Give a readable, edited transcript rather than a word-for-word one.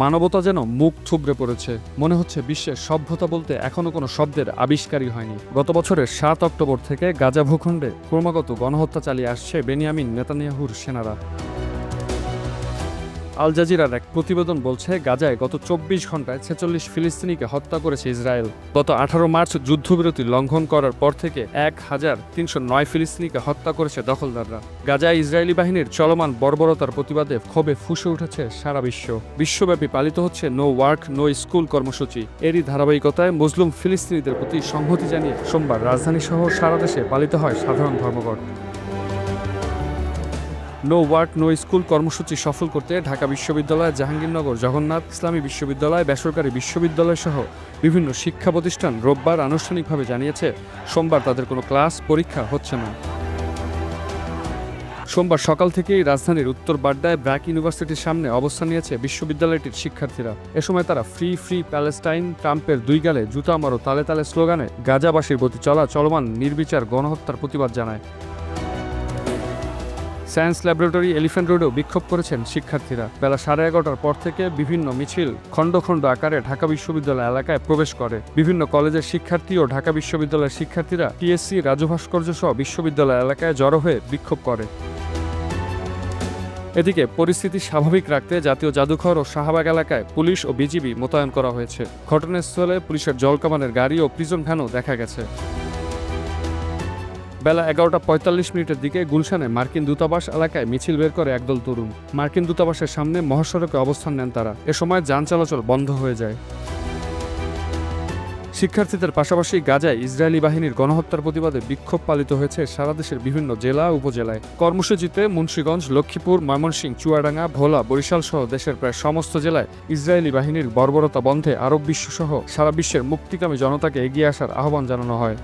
মানবতা যেন মুখ থুবড়ে পড়েছে। মনে হচ্ছে বিশ্বের সভ্যতা বলতে এখনো কোনো শব্দের আবিষ্কারই হয়নি। গত বছরের ৭ অক্টোবর থেকে গাজা ভূখণ্ডে ক্রমাগত গণহত্যা চালিয়ে আসছে বেনিয়ামিন নেতানিয়াহুর সেনারা। আল জাজিরার এক প্রতিবেদন বলছে, গাজায় গত ২৪ ঘন্টায় ৪৬ ফিলিস্তিনিকে হত্যা করেছে ইসরায়েল। গত ১৮ মার্চ যুদ্ধবিরতি লঙ্ঘন করার পর থেকে ১,৩০৯ ফিলিস্তিনিকে হত্যা করেছে দখলদাররা। গাজায় ইসরায়েলি বাহিনীর চলমান বর্বরতার প্রতিবাদে ক্ষোভে ফুঁসে উঠেছে সারা বিশ্ব। বিশ্বব্যাপী পালিত হচ্ছে নো ওয়ার্ক নো স্কুল কর্মসূচি। এরই ধারাবাহিকতায় মুসলিম ফিলিস্তিনিদের প্রতি সংহতি জানিয়ে সোমবার রাজধানীসহ সারা দেশে পালিত হয় সাধারণ ধর্মঘট। নো ওয়ার্ক নো স্কুল কর্মসূচি সফল করতে ঢাকা বিশ্ববিদ্যালয়, জাহাঙ্গীরনগর জগন্নাথ ইসলামী বিশ্ববিদ্যালয়, বেসরকারি বিশ্ববিদ্যালয় সহ বিভিন্ন শিক্ষা প্রতিষ্ঠান রোববার আনুষ্ঠানিকভাবে জানিয়েছে সোমবার তাদের কোনো ক্লাস পরীক্ষা হচ্ছে না। সোমবার সকাল থেকেই রাজধানীর উত্তর বাড্ডায় ব্র্যাক ইউনিভার্সিটির সামনে অবস্থান নিয়েছে বিশ্ববিদ্যালয়টির শিক্ষার্থীরা। এ সময় তারা ফ্রি ফ্রি প্যালেস্টাইন, ট্রাম্পের ২ গালে জুতা মারো তালে তালে স্লোগানে গাজাবাসীর প্রতি চলমান নির্বিচার গণহত্যার প্রতিবাদ জানায়। সায়েন্স ল্যাবরেটরি, এলিফ্যান্ট রোডেও বিক্ষোভ করেছেন শিক্ষার্থীরা। বেলা 11:30টার পর থেকে বিভিন্ন মিছিল খণ্ড খণ্ড আকারে ঢাকা বিশ্ববিদ্যালয় এলাকায় প্রবেশ করে। বিভিন্ন কলেজের শিক্ষার্থী ও ঢাকা বিশ্ববিদ্যালয়ের শিক্ষার্থীরা টিএসসি, রাজু ভাস্কর্য সহ বিশ্ববিদ্যালয় এলাকায় জড়ো হয়ে বিক্ষোভ করে। এদিকে পরিস্থিতি স্বাভাবিক রাখতে জাতীয় জাদুঘর ও শাহবাগ এলাকায় পুলিশ ও বিজিবি মোতায়েন করা হয়েছে। ঘটনাস্থলে পুলিশের জলকামানের গাড়ি ও প্রিজন ভ্যানও দেখা গেছে। বেলা 11:45 দিকে গুলশানে মার্কিন দূতাবাস এলাকায় মিছিল বের করে একদল তরুণ। মার্কিন দূতাবাসের সামনে মহাসড়কে অবস্থান নেন তারা। এ সময় যান চলাচল বন্ধ হয়ে যায়। শিক্ষার্থীদের পাশাপাশি গাজায় ইসরায়েলি বাহিনীর গণহত্যার প্রতিবাদে বিক্ষোভ পালিত হয়েছে সারা দেশের বিভিন্ন জেলা উপজেলায়। কর্মসূচিতে মুন্সিগঞ্জ, লক্ষ্মীপুর, ময়মনসিংহ, চুয়াডাঙ্গা, ভোলা, বরিশাল সহ দেশের প্রায় সমস্ত জেলায় ইসরায়েলি বাহিনীর বর্বরতা বন্ধে আরব বিশ্বসহ সারা বিশ্বের মুক্তিকামী জনতাকে এগিয়ে আসার আহ্বান জানানো হয়।